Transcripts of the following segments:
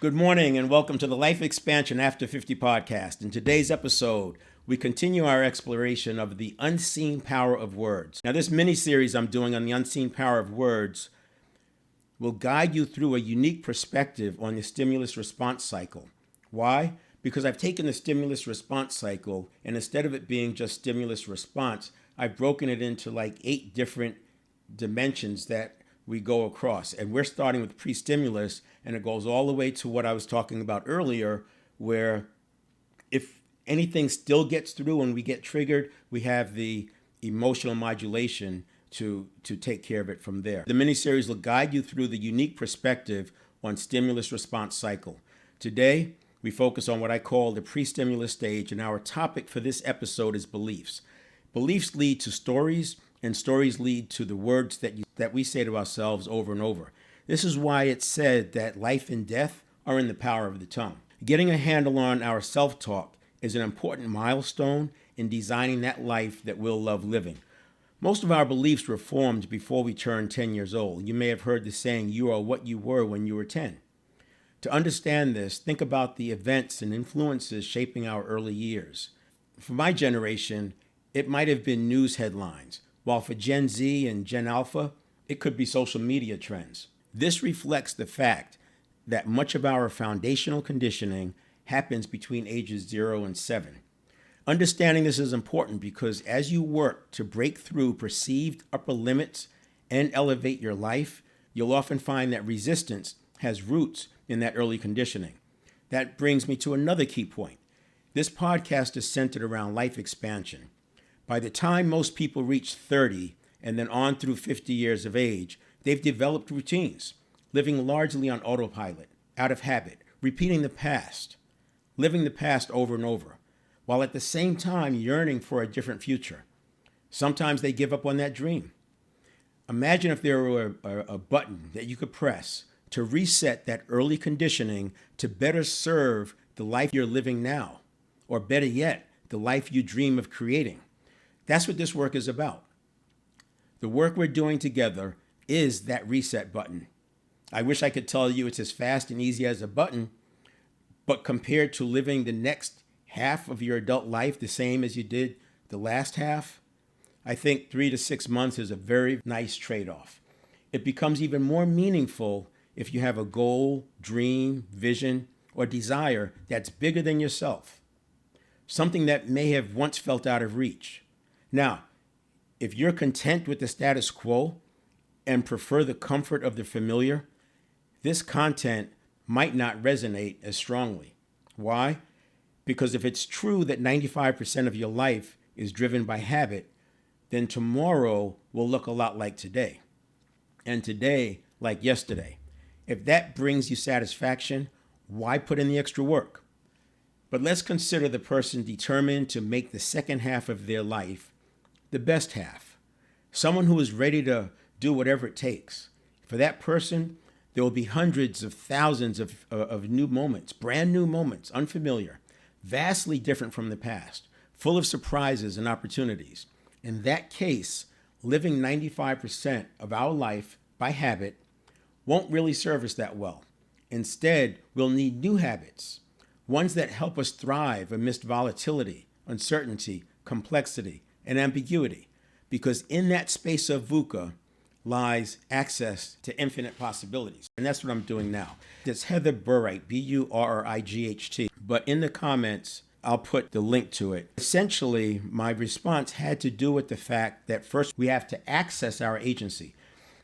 Good morning and welcome to the Life Expansion After 50 podcast. In today's episode, we continue our exploration of the unseen power of words. Now, this mini-series I'm doing on the unseen power of words will guide you through a unique perspective on the stimulus response cycle. Why? Because I've taken the stimulus response cycle and instead of it being just stimulus response, I've broken it into like 8 different dimensions that we go across. And we're starting with pre-stimulus, and it goes all the way to what I was talking about earlier, where if anything still gets through and we get triggered, we have the emotional modulation to take care of it from there. The mini-series will guide you through the unique perspective on stimulus response cycle. Today, we focus on what I call the pre-stimulus stage, and our topic for this episode is beliefs. Beliefs lead to stories, and stories lead to the words that we say to ourselves over and over. This is why it's said that life and death are in the power of the tongue. Getting a handle on our self-talk is an important milestone in designing that life that we'll love living. Most of our beliefs were formed before we turned 10 years old. You may have heard the saying, you are what you were when you were 10. To understand this, think about the events and influences shaping our early years. For my generation, it might have been news headlines, while for Gen Z and Gen Alpha, it could be social media trends. This reflects the fact that much of our foundational conditioning happens between ages 0 and 7. Understanding this is important because as you work to break through perceived upper limits and elevate your life, you'll often find that resistance has roots in that early conditioning. That brings me to another key point. This podcast is centered around life expansion. By the time most people reach 30 and then on through 50 years of age, they've developed routines, living largely on autopilot, out of habit, repeating the past, living the past over and over, while at the same time yearning for a different future. Sometimes they give up on that dream. Imagine if there were a button that you could press to reset that early conditioning to better serve the life you're living now, or better yet, the life you dream of creating. That's what this work is about. The work we're doing together is that reset button. I wish I could tell you it's as fast and easy as a button, but compared to living the next half of your adult life the same as you did the last half, I think 3 to 6 months is a very nice trade-off. It becomes even more meaningful if you have a goal, dream, vision, or desire that's bigger than yourself, something that may have once felt out of reach. Now, if you're content with the status quo and prefer the comfort of the familiar, this content might not resonate as strongly. Why? Because if it's true that 95% of your life is driven by habit, then tomorrow will look a lot like today, and today like yesterday. If that brings you satisfaction, why put in the extra work? But let's consider the person determined to make the second half of their life the best half. Someone who is ready to do whatever it takes. For that person, there will be hundreds of thousands of new moments, brand new moments, unfamiliar, vastly different from the past, full of surprises and opportunities. In that case, living 95% of our life by habit won't really serve us that well. Instead, we'll need new habits, ones that help us thrive amidst volatility, uncertainty, complexity, and ambiguity, because in that space of VUCA lies access to infinite possibilities. And that's what I'm doing now. It's Heather Burright, Burright, but in the comments, I'll put the link to it. Essentially, my response had to do with the fact that first we have to access our agency.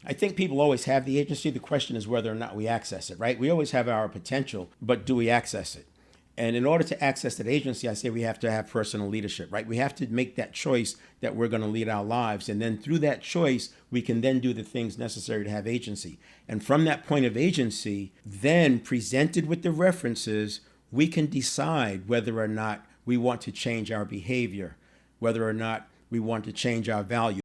I think people always have the agency. The question is whether or not we access it, right? We always have our potential, but do we access it? And in order to access that agency, I say we have to have personal leadership, right? We have to make that choice that we're going to lead our lives. And then through that choice, we can then do the things necessary to have agency. And from that point of agency, then presented with the references, we can decide whether or not we want to change our behavior, whether or not we want to change our value.